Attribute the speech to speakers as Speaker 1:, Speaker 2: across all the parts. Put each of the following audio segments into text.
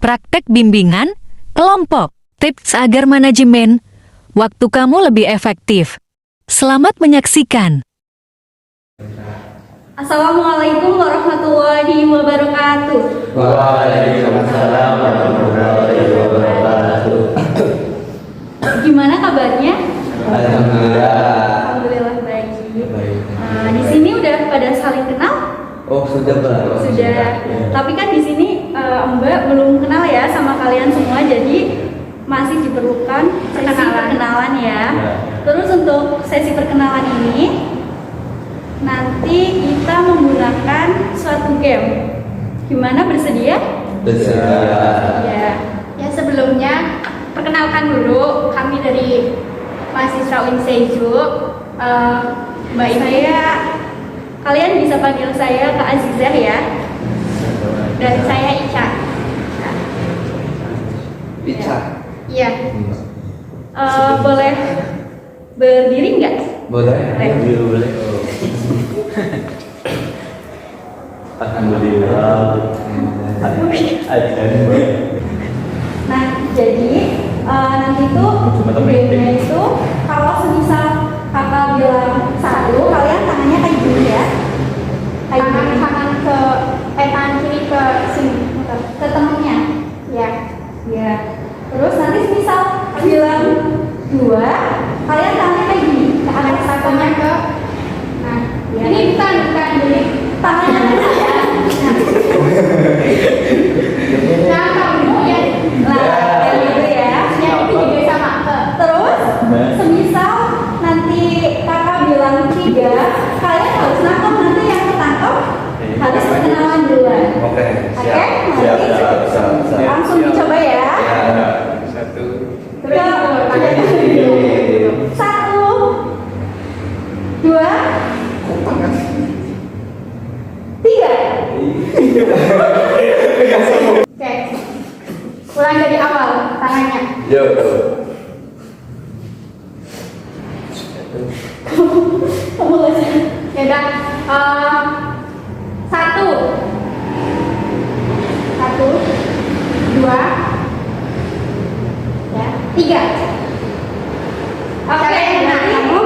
Speaker 1: praktek bimbingan, kelompok, tips agar manajemen waktu kamu lebih efektif. Selamat menyaksikan.
Speaker 2: Assalamualaikum warahmatullahi wabarakatuh.
Speaker 3: Waalaikumsalam warahmatullahi wabarakatuh.
Speaker 2: Gimana kabarnya?
Speaker 3: Alhamdulillah.
Speaker 2: Alhamdulillah baik. Di sini udah pada saling kenal?
Speaker 3: Oh sudah Mbak.
Speaker 2: Sudah. Tapi kan di sini Mbak belum kenal ya sama kalian semua, jadi masih diperlukan sesi perkenalan ya. Terus untuk sesi perkenalan ini nanti kita menggunakan suatu game. Gimana, bersedia?
Speaker 3: Bersedia.
Speaker 2: Ya sebelumnya perkenalkan dulu, kami dari mahasiswa Unseju. Mbak saya, kalian bisa panggil saya Kak Azizah ya. Dan saya Ica.
Speaker 3: Ica.
Speaker 2: Iya. Boleh berdiri nggak?
Speaker 3: Boleh.
Speaker 2: Boleh.
Speaker 3: Alhamdulillah.
Speaker 2: Nah, jadi nanti tuh gamenya itu kalau semisal kakak bilang satu, kalian tangannya kayak gini ya. Tangan tangan kiri ke sini, ke temennya. Ya. Ya. Terus nanti semisal bilang dua, kalian tangannya kayak gini, ke arah satunya ke. Nah, ya. Ini bukan jadi tangannya ya. Nah, kamu ya. Nah, kayak gitu ya. Yang itu juga sama. Terus, semisal nanti kakak bilang tiga, kalian harus nangkep, nanti yang ketangkep harus perkenalan duluan.
Speaker 3: Oke.
Speaker 2: Oke, nanti langsung dicoba ya.
Speaker 3: Satu.
Speaker 2: Satu, dua, tiga. Oke, ulang dari awal tangannya.
Speaker 3: Yo.
Speaker 2: Kamu aja. Ya udah. Satu, dua, ya, tiga. Oke, nah kamu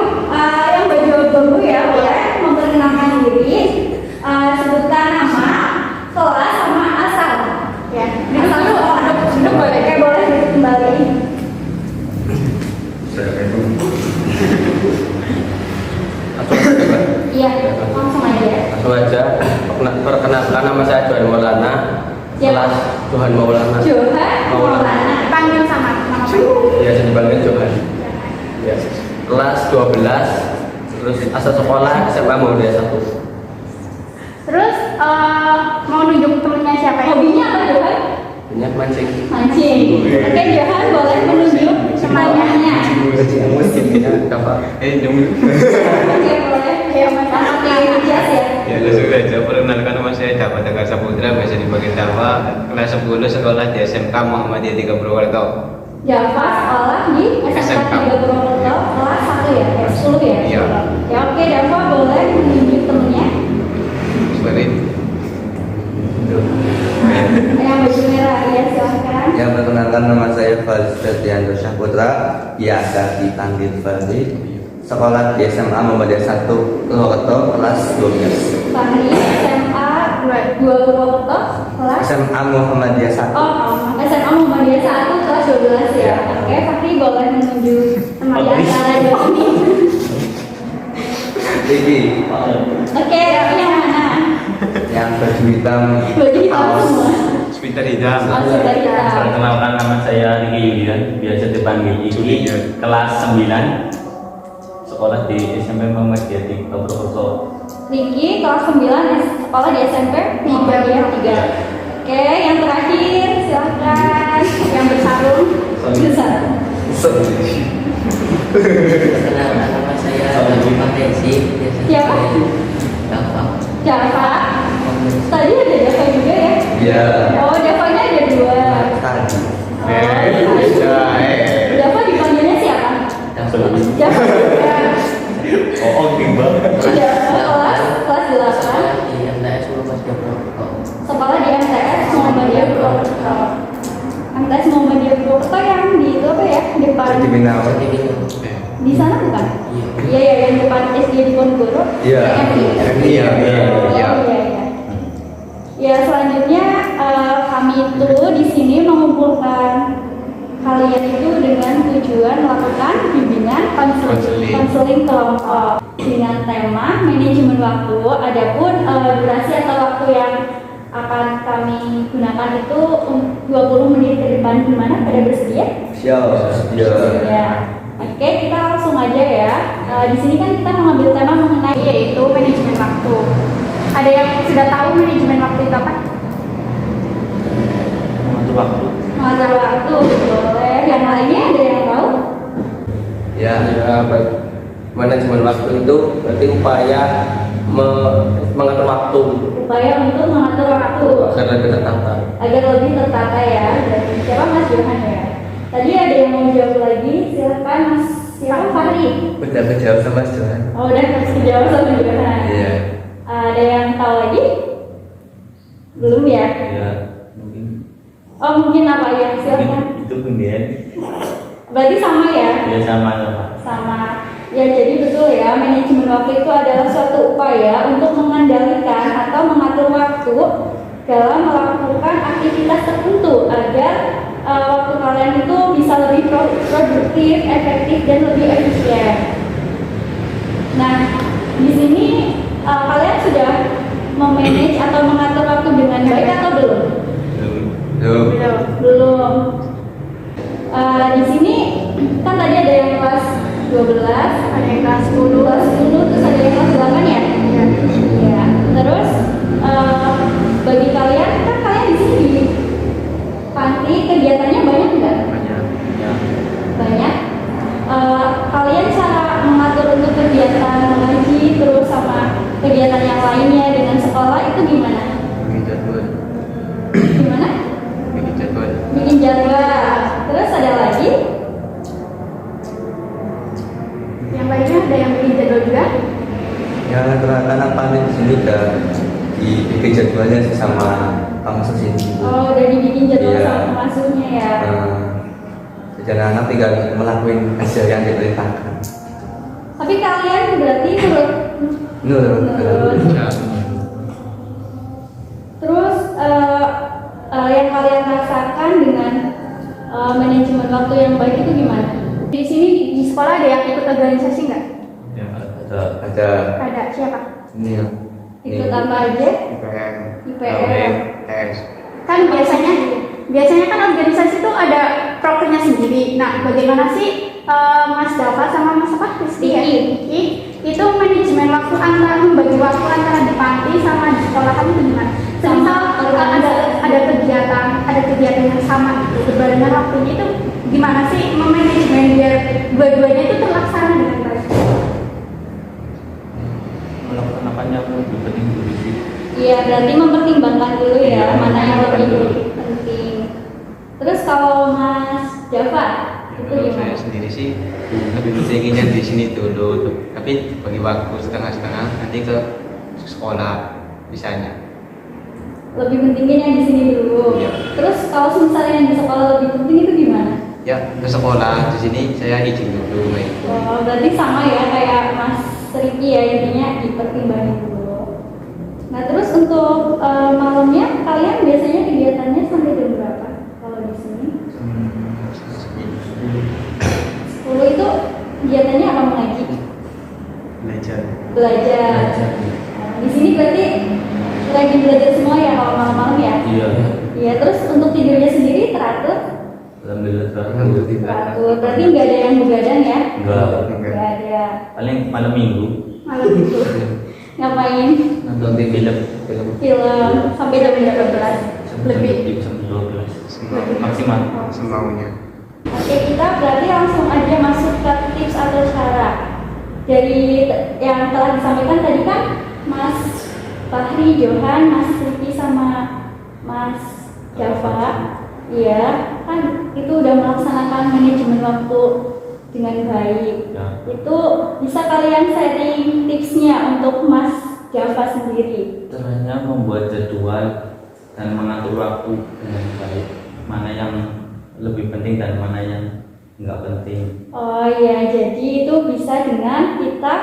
Speaker 2: yang baju dulu ya, boleh memperkenalkan diri, sebutkan nama, kelas sama asal. Ya, asal tuh duduk boleh, boleh duduk kembali. Iya, langsung aja ya.
Speaker 3: Langsung aja. Perkenalkan nama saya Johan Maulana. Kelas Johan Maulana.
Speaker 2: Johan Maulana. Panggil sama nama panggil.
Speaker 3: Biasa dipanggil Johan. Ya. Kelas 12. Terus asal sekolah SMA Muhammadiyah 1.
Speaker 2: Terus mau nunjuk temennya siapa? Hobinya apa Johan?
Speaker 3: Banyak mancing.
Speaker 2: Mancing. Oke, Johan boleh menunjuk temannya.
Speaker 3: Musimnya apa?
Speaker 2: Oke, boleh. Kayak macam jas ya.
Speaker 4: Ya, langsung aja perkenalkan nama saya Dapat Tegar Saputra, biasa dipanggil Dava, kelas 10 sekolah di SMK Muhammadiyah 3 Purwokerto.
Speaker 2: Java sekolah di SMK 3 Purwokerto kelas 1 ya, kelas 10 ya?
Speaker 4: Iya.
Speaker 2: Ya oke, Java boleh menunjuk temennya.
Speaker 4: Seperti itu.
Speaker 2: Yang baju merah ya, silahkan.
Speaker 5: Yang perkenalkan nama saya Faris Ferdianto Syahputra, biasa dipanggil Farid. Sekolah di SMA Muhammadiyah 1 Purwokerto kelas 12.
Speaker 2: Fahri SMA 2 Purwokerto kelas
Speaker 5: SMA Muhammadiyah 1.
Speaker 2: SMA Muhammadiyah 1 kelas 12 ya. Oke, Fahri boleh menunjuk teman di antara dua ini.
Speaker 5: Riki,
Speaker 2: Oke, yang mana?
Speaker 5: yang baju hitam.
Speaker 2: Baju hitam semua.
Speaker 4: Sebentar hitam.
Speaker 2: Oh, sudah hitam.
Speaker 6: Perkenalkan nama saya Riki Yulian, biasa dipanggil Iki, kelas 9, sekolah di SMP Muhammadiyah 3 Purwokerto.
Speaker 2: Riki kelas 9 sekolah di SMP Muhammadiyah 3. Oke, yang terakhir silahkan yang bersarung. Bersarung.
Speaker 7: Perkenalkan nama saya Muhammad Desi.
Speaker 2: Siapa? Java. Tadi ada Java juga ya?
Speaker 5: Iya.
Speaker 2: Oh, Javanya ada dua.
Speaker 5: Tadi.
Speaker 2: Java dipanggilnya siapa? Java juga.
Speaker 6: Oh, timbang.
Speaker 2: Java kelas 8.
Speaker 7: Di MTS Muhammadiyah Purwokerto.
Speaker 2: Sekolah di MTS Muhammadiyah Purwokerto.
Speaker 5: Cibinong.
Speaker 2: Di sana bukan? Iya ya, yang depan SD di Ponegoro.
Speaker 5: Iya.
Speaker 2: MI.
Speaker 5: Iya.
Speaker 2: Oh, iya. Ya, selanjutnya kami itu di sini mengumpulkan kalian itu dengan tujuan melakukan bimbingan konseling kelompok dengan tema manajemen waktu. Adapun durasi atau waktu yang akan kami gunakan itu 20 menit ke depan. Gimana? Pada bersedia?
Speaker 5: Siap.
Speaker 2: Ya. Oke, kita langsung aja ya. Di sini kan kita mengambil tema mengenai yaitu manajemen waktu. Ada yang sudah tahu manajemen waktu itu apa?
Speaker 6: Mengatur waktu.
Speaker 2: Mengatur waktu, boleh. Yang lainnya ada yang tahu?
Speaker 3: Ya, manajemen waktu itu berarti upaya mengatur waktu
Speaker 2: Upaya untuk mengatur waktu
Speaker 3: agar lebih tertata.
Speaker 2: agar lebih tertata ya. Dari siapa Mas Johan ya? Tadi ada yang mau jawab lagi, silakan Mas. Siapa Fahri?
Speaker 5: Udah kejawab sama Mas Johan.
Speaker 2: Oh, udah harus dijawab sama Johan.
Speaker 5: Iya.
Speaker 2: Ada yang tahu lagi? Belum ya?
Speaker 6: Ya, mungkin
Speaker 2: Oh, mungkin apa ya? Silakan.
Speaker 6: itu kemudian
Speaker 2: Berarti sama ya?
Speaker 6: ya sama.
Speaker 2: Sama. Ya, jadi betul ya, manajemen waktu itu adalah suatu upaya untuk mengendalikan atau mengatur waktu dalam melakukan aktivitas tertentu agar waktu kalian itu bisa lebih produktif, efektif, dan lebih efisien. Nah, di sini kalian sudah memanage atau mengatur waktu dengan baik atau belum? Belum. Di sini kan tadi ada yang kelas 12, ada yang kelas 10, terus ada yang kelas 8 ya? Iya. Terus bagi kalian, kan kalian di sini di panti kegiatannya banyak nggak? Banyak. Kalian cara mengatur untuk kegiatan mengaji terus sama kegiatan yang lainnya dengan sekolah itu gimana? Gimana? Bikin jadwal. Terus ada lagi? Yang lainnya ada yang bikin jadwal juga?
Speaker 5: Ya rata-rata anak panti di sini udah dibikin jadwalnya sih sama kampus sini.
Speaker 2: Oh, udah dibikin jadwal
Speaker 5: Iya.
Speaker 2: sama pengasuhnya ya.
Speaker 5: Jadi anak tinggal melakukan hasil yang diperintahkan.
Speaker 2: Tapi kalian berarti nurut.
Speaker 5: Nurut.
Speaker 2: Terus yang kalian rasakan dengan manajemen waktu yang baik itu gimana? Di sini di sekolah ada yang ikut organisasi nggak?
Speaker 6: Ya, ada.
Speaker 5: Ada
Speaker 2: Ada. Siapa?
Speaker 5: ini ya.
Speaker 2: Ikut apa aja?
Speaker 4: IPM,
Speaker 2: IPM.
Speaker 4: TS.
Speaker 2: Kan biasanya kan organisasi itu ada prokernya sendiri. Nah, bagaimana sih Mas Dava sama Mas apa? Kristi ya? Itu manajemen waktu antara membagi waktu antara di panti sama di sekolahan itu gimana? Semisal ada kegiatan yang sama gitu, berbarengan waktunya itu gimana sih memanajemen biar dua-duanya itu terlaksana dengan baik?
Speaker 6: Melakukan apanya aku lebih penting dulu sih.
Speaker 2: Iya, berarti mempertimbangkan dulu ya mana yang lebih penting. Terus kalau Mas Java itu
Speaker 4: Menurut saya
Speaker 2: gimana?
Speaker 4: sendiri sih lebih pentingnya di sini dulu, tapi bagi waktu setengah-setengah nanti ke sekolah bisanya.
Speaker 2: Lebih pentingnya yang di sini dulu.
Speaker 4: Iya.
Speaker 2: Terus kalau misalnya yang di sekolah lebih penting itu gimana?
Speaker 4: Ya ke sekolah di sini saya izin dulu, Mei.
Speaker 2: Oh, berarti sama ya kayak Mas Riki ya, intinya dipertimbangkan dulu. Nah, terus untuk malamnya kalian biasanya kegiatannya sampai jam berapa? Kalau di sini 10 itu kegiatannya apa mengaji? Belajar. Nah, di sini berarti lagi belajar semua ya kalau malam-malam ya?
Speaker 6: Iya.
Speaker 2: Iya, terus untuk tidurnya sendiri teratur?
Speaker 6: Alhamdulillah teratur.
Speaker 2: Teratur. Berarti nggak ada yang begadang ya?
Speaker 6: Enggak.
Speaker 2: Nggak ada.
Speaker 6: Paling malam minggu
Speaker 2: Malam itu ngapain?
Speaker 6: nonton film.
Speaker 2: Film sampai jam 12 lebih.
Speaker 6: Jam 12 maksimal.
Speaker 4: Semaunya.
Speaker 2: Oke, kita berarti langsung aja masuk ke tips atau cara. Dari yang telah disampaikan tadi kan Mas Fahri, Johan, Mas Riki sama Mas Java, iya kan itu udah melaksanakan manajemen waktu dengan baik.
Speaker 6: Ya.
Speaker 2: Itu bisa kalian sharing tipsnya untuk Mas Java sendiri.
Speaker 6: Caranya membuat jadwal dan mengatur waktu dengan baik. Mana yang lebih penting dan mana yang nggak penting.
Speaker 2: Oh iya, jadi itu bisa dengan kita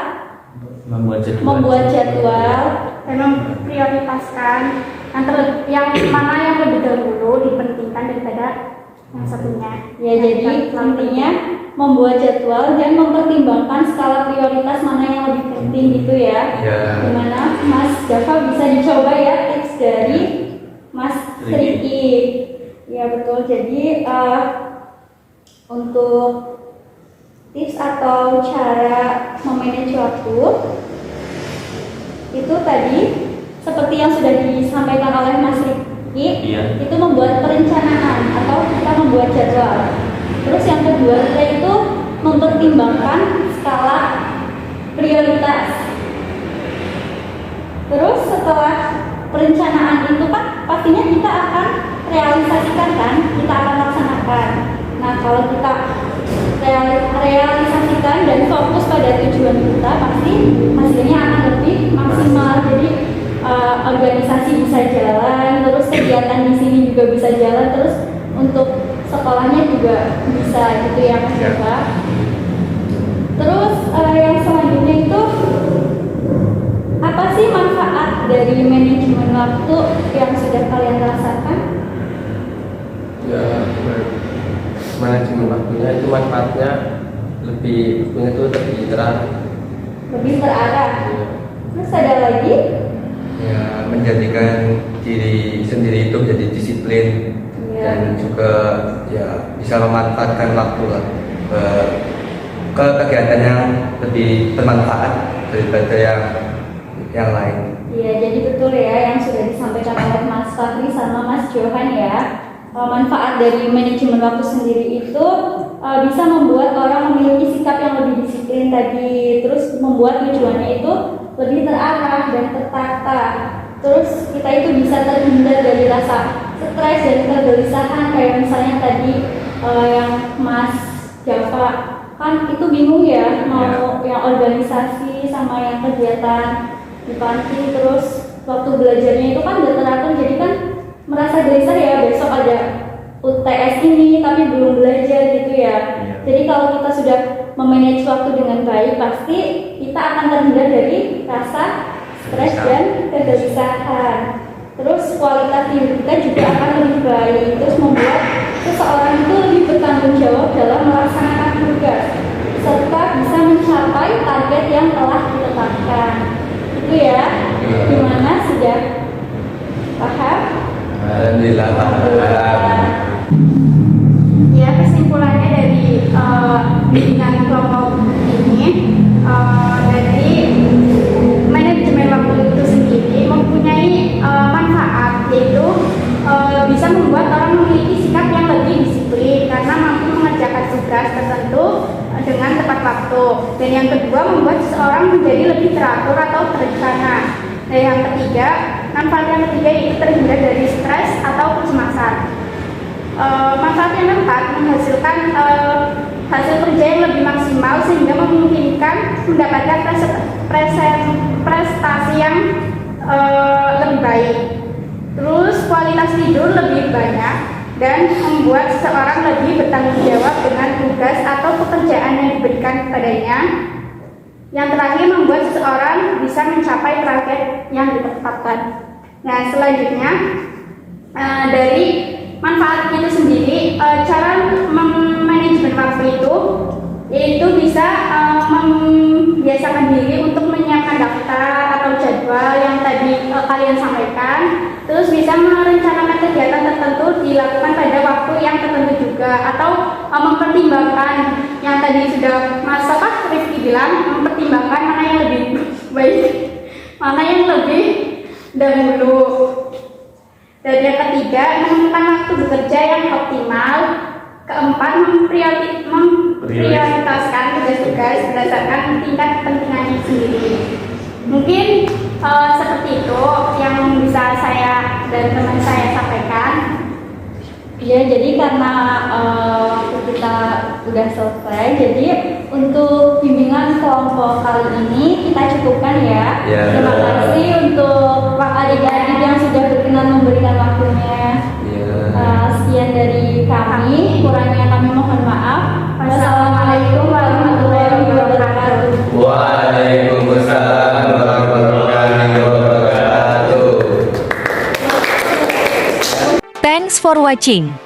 Speaker 6: Membuat
Speaker 2: jadwal dan memprioritaskan yang mana yang lebih dahulu dipentingkan daripada yang satunya. Ya, jadi intinya membuat jadwal dan mempertimbangkan skala prioritas mana yang lebih penting gitu ya. Dimana Mas Java bisa dicoba ya tips dari Mas Riki. Ya betul. Jadi untuk tips atau cara memanage waktu itu tadi seperti yang sudah disampaikan oleh Mas Riki, itu membuat perencanaan atau kita membuat jadwal. Terus yang kedua kita itu mempertimbangkan skala prioritas. Terus setelah perencanaan itu kan pastinya kita akan realisasikan kan, kita akan laksanakan. Nah kalau kita realisasikan dan fokus pada tujuan kita, pasti hasilnya akan lebih maksimal. Jadi organisasi bisa jalan, terus kegiatan di sini juga bisa jalan, terus untuk sekolahnya juga bisa gitu ya Mas Java. Terus yang selanjutnya itu apa sih manfaat dari manajemen waktu yang sudah kalian rasakan?
Speaker 3: Ya, manajemen waktunya itu manfaatnya waktunya itu lebih terarah.
Speaker 2: Lebih terarah. Terus ada lagi?
Speaker 5: Ya, menjadikan diri sendiri itu menjadi disiplin dan juga ya bisa memanfaatkan waktu lah ke kegiatan yang lebih bermanfaat daripada yang lain.
Speaker 2: Iya, jadi betul ya yang sudah disampaikan oleh Mas Fahri sama Mas Johan ya. Manfaat dari manajemen waktu sendiri itu bisa membuat orang memiliki sikap yang lebih disiplin tadi, terus membuat tujuannya itu lebih terarah dan tertata. Terus kita itu bisa terhindar dari rasa stres dan kegelisahan, kayak misalnya tadi yang Mas Java kan itu bingung ya mau yang organisasi sama yang kegiatan di panti, terus waktu belajarnya itu kan gak teratur, jadi kan merasa gelisah ya, besok ada UTS ini tapi belum belajar gitu ya. Jadi kalau kita sudah memanage waktu dengan baik, pasti kita akan terhindar dari rasa stres dan kegelisahan. Terus kualitas hidup kita juga akan lebih baik. Terus membuat seseorang itu lebih bertanggung jawab dalam melaksanakan tugas, serta bisa mencapai target yang telah ditetapkan. Itu ya. Gimana, sudah paham?
Speaker 5: Alhamdulillah paham.
Speaker 2: Ya, kesimpulannya dari bimbingan kelompok ini, dari manajemen waktu itu sendiri mempunyai manfaat, yaitu bisa membuat orang memiliki sikap yang lebih disiplin karena mampu mengerjakan tugas tertentu dengan tepat waktu. Dan yang kedua, membuat seseorang menjadi lebih teratur atau terencana. Dan yang ketiga, manfaat yang ketiga yaitu terhindar dari stres atau kecemasan. Manfaat yang keempat, menghasilkan hasil kerja yang lebih maksimal sehingga memungkinkan mendapatkan prestasi yang lebih baik. Terus kualitas tidur lebih banyak dan membuat seseorang lebih bertanggung jawab dengan tugas atau pekerjaan yang diberikan kepadanya. Yang terakhir, membuat seseorang bisa mencapai target yang ditetapkan. Nah, selanjutnya dari manfaat itu sendiri, cara manajemen waktu itu yaitu bisa membiasakan diri untuk menyiapkan daftar atau jadwal yang tadi kalian sampaikan. Terus bisa merencanakan kegiatan tertentu dilakukan pada waktu yang tertentu juga, atau mempertimbangkan yang tadi sudah Mas Rifki bilang, mempertimbangkan mana yang lebih baik, mana yang lebih dahulu. Dan yang ketiga, menemukan waktu bekerja yang optimal. Keempat, memprioritaskan tugas-tugas berdasarkan tingkat kepentingannya sendiri. Mungkin seperti itu yang bisa saya dan teman saya sampaikan. Ya, jadi karena kita udah selesai, jadi untuk bimbingan kelompok kali ini kita cukupkan ya. Terima kasih untuk adik-adik yang sudah berkenan memberikan waktunya. Sekian dari kami. Kurangnya kami mohon maaf. Wassalamualaikum warahmatullahi wabarakatuh.
Speaker 5: Waalaikumsalam warahmatullahi wabarakatuh.
Speaker 1: Thanks for watching.